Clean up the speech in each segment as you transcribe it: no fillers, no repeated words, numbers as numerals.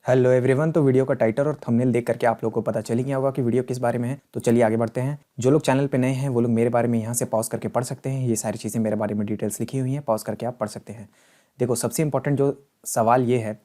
Hello everyone. तो video का title और थंबनेल देख करके आप लोगों को पता चल ही गया होगा कि वीडियो किस बारे में है। तो चलिए आगे बढ़ते हैं। जो लोग चैनल पे नए हैं वो लोग मेरे बारे में यहाँ से पॉज करके पढ़ सकते हैं। ये सारी चीज़ें मेरे बारे में डिटेल्स लिखी हुई हैं, पॉज करके आप पढ़ सकते हैं। देखो, सबसे इंपॉर्टेंट जो सवाल ये है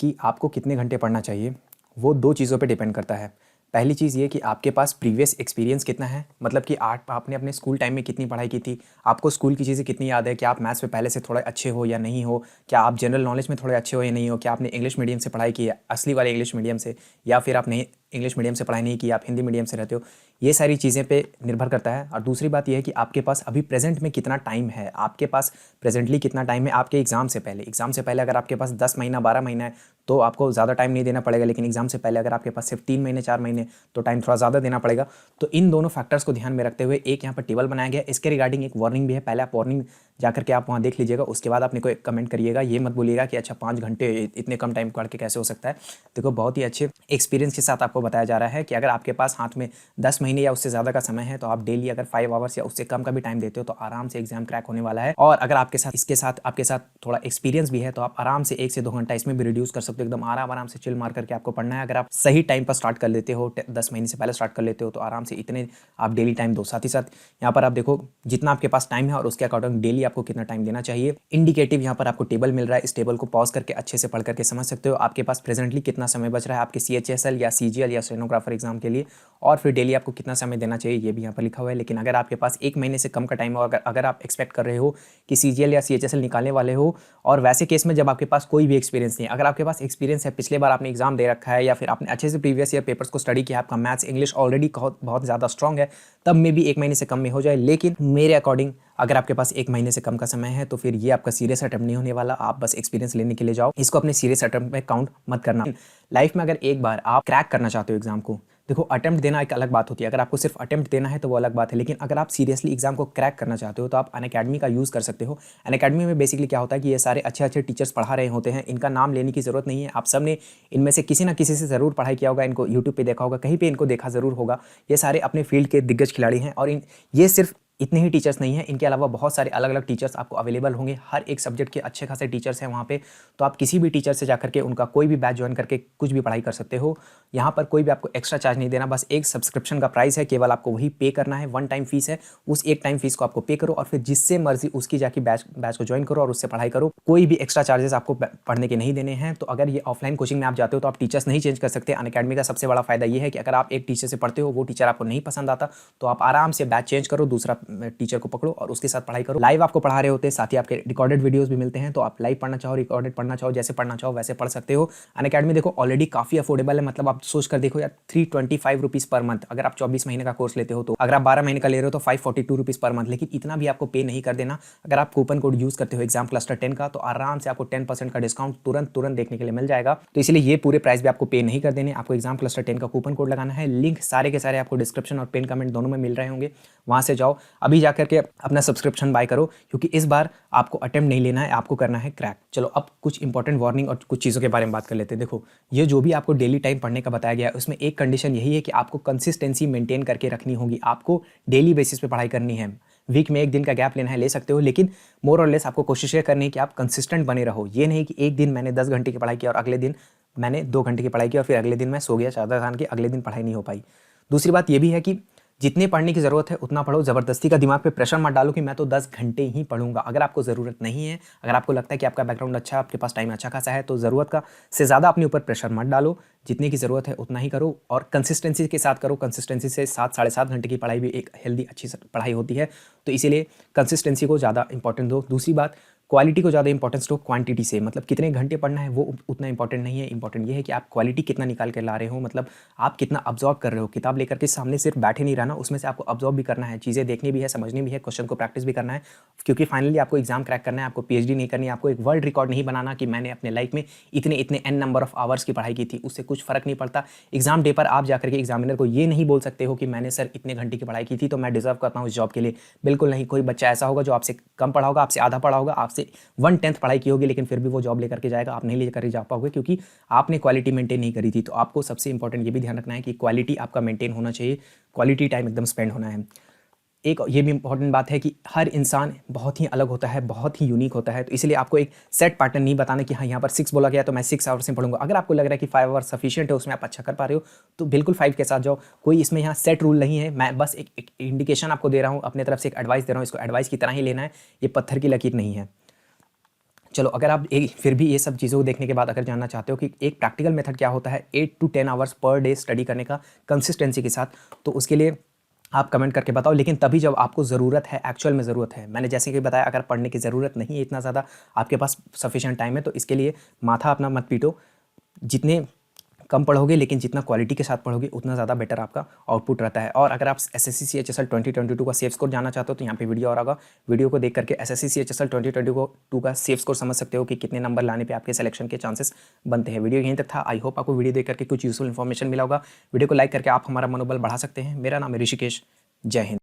कि आपको कितने घंटे पढ़ना चाहिए, वो दो चीज़ों पे डिपेंड करता है। पहली चीज़ ये कि आपके पास प्रीवियस एक्सपीरियंस कितना है, मतलब कि आपने अपने स्कूल टाइम में कितनी पढ़ाई की थी, आपको स्कूल की चीज़ें कितनी याद है, क्या आप मैथ्स में पहले से थोड़े अच्छे हो या नहीं हो, क्या आप जनरल नॉलेज में थोड़े अच्छे हो या नहीं हो, क्या आपने इंग्लिश मीडियम से पढ़ाई की है, असली वाले इंग्लिश मीडियम से, या फिर आपने इंग्लिश मीडियम से पढ़ाई नहीं की, आप हिंदी मीडियम से रहते हो। ये सारी चीज़ें पे निर्भर करता है। और दूसरी बात यह है कि आपके पास अभी प्रेजेंट में कितना टाइम है, आपके पास प्रेजेंटली कितना टाइम है आपके एग्ज़ाम से पहले। एग्ज़ाम से पहले अगर आपके पास 10 महीना 12 महीना है तो आपको ज़्यादा टाइम नहीं देना पड़ेगा, लेकिन एग्ज़ाम से पहले अगर आपके पास सिर्फ 3 महीने 4 महीने तो टाइम थोड़ा ज़्यादा देना पड़ेगा। तो इन दोनों फैक्टर्स को ध्यान में रखते हुए एक यहाँ पर टेबल बनाया गया है। इसके रिगार्डिंग एक वार्निंग भी है। पहले आप वार्निंग जाकर के आप वहाँ देख लीजिएगा, उसके बाद आप मेरे को एक कमेंट करिएगा। ये मत बोलिएगा कि अच्छा 5 घंटे इतने कम टाइम पढ़ के कैसे हो सकता है। देखो, बहुत ही अच्छे एक्सपीरियंस के साथ आपको बताया जा रहा है कि अगर आपके पास हाथ में 10 महीने या उससे ज़्यादा का समय है तो आप डेली अगर 5 आवर्स या उससे कम का भी टाइम देते हो तो आराम से एग्जाम क्रैक होने वाला है। और अगर आपके साथ इसके साथ आपके साथ थोड़ा एक्सपीरियंस भी है तो आप आराम से 1 से 2 घंटा इसमें भी रिड्यूस कर सकते हो। एकदम आराम से चिल मार करके आपको पढ़ना है। अगर आप सही टाइम पर स्टार्ट कर लेते हो, 10 महीने से पहले स्टार्ट कर लेते हो तो आराम से इतने आप डेली टाइम दो। साथ ही साथ यहाँ पर आप देखो जितना आपके पास टाइम है और उसके अकॉर्डिंग डेली आपको कितना टाइम देना चाहिए। इंडिकेटिव यहाँ पर आपको टेबल मिल रहा है। इस टेबल को पॉज करके अच्छे से पढ़ करके समझ सकते हो आपके पास प्रेजेंटली कितना समय बच रहा है आपके CHSL या CGL या स्टेनोग्राफर एग्जाम के लिए, और फिर डेली आपको कितना समय देना चाहिए ये भी यहाँ पर लिखा हुआ है। लेकिन अगर आपके पास 1 महीने से कम का टाइम हो, अगर आप एक्सपेक्ट कर रहे हो कि CGL या CHSL निकालने वाले हो, और वैसे केस में जब आपके पास कोई भी एक्सपीरियंस नहीं है, अगर आपके पास एक्सपीरियंस है, पिछले बार आपने एग्जाम दे रखा है या फिर आपने अच्छे से प्रीवियस ईयर पेपर्स को स्टडी किया, आपका मैथ्स इंग्लिश ऑलरेडी बहुत ज़्यादा स्ट्रॉन्ग है, तब में भी 1 महीने से कम में हो जाए। लेकिन मेरे अकॉर्डिंग अगर आपके पास 1 महीने से कम का समय है तो फिर ये आपका सीरियस अटेम्प्ट नहीं होने वाला। आप बस एक्सपीरियंस लेने के लिए जाओ, इसको अपने सीरियस अटेम्प्ट में काउंट मत करना। लाइफ में अगर एक बार आप क्रैक करना चाहते हो एग्जाम को, देखो अटेम्प्ट देना एक अलग बात होती है। अगर आपको सिर्फ अटेम्प्ट देना है तो वो अलग बात है, लेकिन अगर आप सीरियसली एग्जाम को क्रैक करना चाहते हो तो आप अनअकैडमी का यूज़ कर सकते हो। अनअकैडमी में बेसिकली क्या होता है कि ये सारे अच्छे अच्छे टीचर्स पढ़ा रहे होते हैं। इनका नाम लेने की ज़रूरत नहीं है, आप सब ने इनमें से किसी ना किसी से ज़रूर पढ़ाई किया होगा, इनको यूट्यूब पे देखा होगा, कहीं पे इनको देखा ज़रूर होगा। ये सारे अपने फील्ड के दिग्गज खिलाड़ी हैं और ये सिर्फ इतने ही टीचर्स नहीं हैं, इनके अलावा बहुत सारे अलग अलग टीचर्स आपको अवेलेबल होंगे। हर एक सब्जेक्ट के अच्छे खासे टीचर्स हैं वहाँ पे, तो आप किसी भी टीचर से जाकर के उनका कोई भी बैच ज्वाइन करके कुछ भी पढ़ाई कर सकते हो। यहाँ पर कोई भी आपको एक्स्ट्रा चार्ज नहीं देना, बस एक सब्सक्रिप्शन का प्राइस है, केवल आपको वही पे करना है। 1 टाइम फीस है, उस 1 टाइम फीस को आपको पे करो और फिर जिससे मर्जी उसकी जाके बैच को ज्वाइन करो और उससे पढ़ाई करो। कोई भी एक्स्ट्रा चार्जेस आपको पढ़ने के नहीं देने हैं। तो अगर ये ऑफलाइन कोचिंग में आप जाते हो तो आप टीचर्स नहीं चेंज कर सकते। अनअकैडमी का सबसे बड़ा फायदा ये है कि अगर आप एक टीचर से पढ़ते हो, वो टीचर आपको नहीं पसंद आता तो आप आराम से बैच चेंज करो, दूसरा टीचर को पकड़ो और उसके साथ पढ़ाई करो। लाइव आपको पढ़ा रहे होते हैं, साथ ही आपके रिकॉर्डेड वीडियोस भी मिलते हैं। तो आप लाइव पढ़ना चाहो, रिकॉर्डेड पढ़ना चाहो, जैसे पढ़ना चाहो वैसे पढ़ सकते हो। अनअकैडमी देखो ऑलरेडी काफी अफोर्डेबल है, मतलब आप सोच कर देखो यार 325 रुपीज़ पर मंथ। अगर आप 24 महीने का कोर्स लेते हो तो, अगर आप 12 महीने का ले रहे हो तो 542 रुपीज़ पर मंथ। लेकिन इतना भी आपको पे नहीं कर देना। अगर आप कूपन कोड यूज करते हो एग्जाम क्लस्टर 10 का तो आराम से आपको 10% का डिस्काउंट तुरंत देखने के लिए मिल जाएगा। तो इसलिए ये पूरे प्राइस भी आपको पे नहीं कर देने, आपको एग्जाम क्लस्टर 10 का कूपन कोड लगाना है। लिंक सारे के सारे आपको डिस्क्रिप्शन और पिन कमेंट दोनों में मिल रहे होंगे, वहां से जाओ अभी जाकर के अपना सब्सक्रिप्शन बाय करो, क्योंकि इस बार आपको अटेम्प्ट नहीं लेना है, आपको करना है क्रैक। चलो अब कुछ इंपॉर्टेंट वार्निंग और कुछ चीज़ों के बारे में बात कर लेते हैं। देखो, ये जो भी आपको डेली टाइम पढ़ने का बताया गया है उसमें एक कंडीशन यही है कि आपको कंसिस्टेंसी मेंटेन करके रखनी होगी। आपको डेली बेसिस पे पढ़ाई करनी है। वीक में 1 दिन का गैप लेना है, ले सकते हो, लेकिन मोर और लेस आपको कोशिश ये करनी है कि आप कंसिस्टेंट बने रहो। ये नहीं कि एक दिन मैंने 10 घंटे की पढ़ाई की और अगले दिन मैंने 2 घंटे की पढ़ाई की और फिर अगले दिन मैं सो गया चादर तान के, अगले दिन पढ़ाई नहीं हो पाई। दूसरी बात ये भी है कि जितने पढ़ने की ज़रूरत है उतना पढ़ो। ज़बरदस्ती का दिमाग पे प्रेशर मत डालो कि मैं तो 10 घंटे ही पढ़ूंगा। अगर आपको ज़रूरत नहीं है, अगर आपको लगता है कि आपका बैकग्राउंड अच्छा है, आपके पास टाइम अच्छा खासा है, तो ज़रूरत का से ज़्यादा अपने ऊपर प्रेशर मत डालो। जितने की ज़रूरत है उतना ही करो और कंसिस्टेंसी के साथ करो। कंसिस्टेंसी से 7 साढ़े 7 घंटे की पढ़ाई भी एक हेल्दी अच्छी पढ़ाई होती है। तो इसीलिए कंसिस्टेंसी को ज़्यादा इंपॉर्टेंस दो। दूसरी बात, क्वालिटी को ज़्यादा इंपॉर्टेंस दो क्वांटिटी से। मतलब कितने घंटे पढ़ना है वो उतना इंपॉर्टेंट नहीं है। इंपॉर्टेंट ये है कि आप क्वालिटी कितना निकाल कर ला रहे हो, मतलब आप कितना अब्जॉर्ब कर रहे हो। किताब लेकर के सामने सिर्फ बैठे नहीं रहना, उसमें से आपको अब्जॉर्ब भी करना है, चीज़ें देखनी भी है, समझनी भी है, क्वेश्चन को प्रैक्टिस भी करना है। क्योंकि फाइनली आपको एग्जाम क्रैक करना है, आपको PhD नहीं करनी है, आपको एक वर्ल्ड रिकॉर्ड नहीं बनाना कि मैंने अपने लाइफ में इतने n नंबर ऑफ आवर्स की पढ़ाई की थी। उससे कुछ फर्क नहीं पड़ता। एग्जाम डे पर आप जाकर के एग्जामिनर को ये नहीं बोल सकते हो कि मैंने सर इतने घंटे की पढ़ाई की थी तो मैं डिजर्व करता हूँ इस जॉब के लिए। बिल्कुल नहीं। कोई बच्चा ऐसा होगा जो आपसे कम पढ़ा होगा, आपसे आधा पढ़ा होगा, आपसे 1/10 पढ़ाई की होगी, लेकिन फिर भी वो जॉब लेकर के जाएगा, आप नहीं लेकर जा पाओगे क्योंकि आपने क्वालिटी मेंटेन नहीं करी थी। तो आपको सबसे इंपॉर्टेंट ये भी ध्यान रखना है कि क्वालिटी आपका मेंटेन होना चाहिए, क्वालिटी टाइम एकदम स्पेंड होना है। एक ये भी इंपॉर्टेंट बात है कि हर इंसान बहुत ही अलग होता है, बहुत ही यूनिक होता है, तो इसलिए आपको एक सेट पैटर्न नहीं बताना कि हाँ यहाँ पर 6 बोला गया तो मैं 6 आवर्स में पढ़ूंगा। अगर आपको लग रहा है कि 5 आवर्स सफिशिएंट है, उसमें आप अच्छा कर पा रहे हो, तो बिल्कुल 5 के साथ जाओ। कोई इसमें यहाँ सेट रूल नहीं है, मैं बस एक इंडिकेशन आपको दे रहा हूँ, अपने तरफ से एक एडवाइस दे रहा हूँ, इसको एडवाइस की तरह ही लेना है, ये पत्थर की लकीर नहीं है। चलो, अगर आप फिर भी ये सब चीज़ों को देखने के बाद अगर जानना चाहते हो कि एक प्रैक्टिकल मेथड क्या होता है 8 to 10 hours per day study करने का कंसिस्टेंसी के साथ, तो उसके लिए आप कमेंट करके बताओ, लेकिन तभी जब आपको ज़रूरत है, एक्चुअल में ज़रूरत है। मैंने जैसे कि बताया, अगर पढ़ने की ज़रूरत नहीं है इतना ज़्यादा, आपके पास सफिशिएंट टाइम है, तो इसके लिए माथा अपना मत पीटो। जितने कम पढ़ोगे लेकिन जितना क्वालिटी के साथ पढ़ोगे उतना ज़्यादा बेटर आपका आउटपुट रहता है। और अगर आप SSC CHSL 2022 का सेफ स्कोर जानना चाहते हो तो यहाँ पे वीडियो और होगा, वीडियो को देख करके SSC CHSL 2022 का सेफ स्कोर समझ सकते हो कि कितने नंबर लाने पे आपके सिलेक्शन के चांसेस बनते हैं। वीडियो यहीं तक था। आई होप आपको वीडियो देख करके कुछ यूजफुल इन्फॉर्मेशन मिला होगा। वीडियो को लाइक करके आप हमारा मनोबल बढ़ा सकते हैं। मेरा नाम है ऋषिकेश। जय हिंद।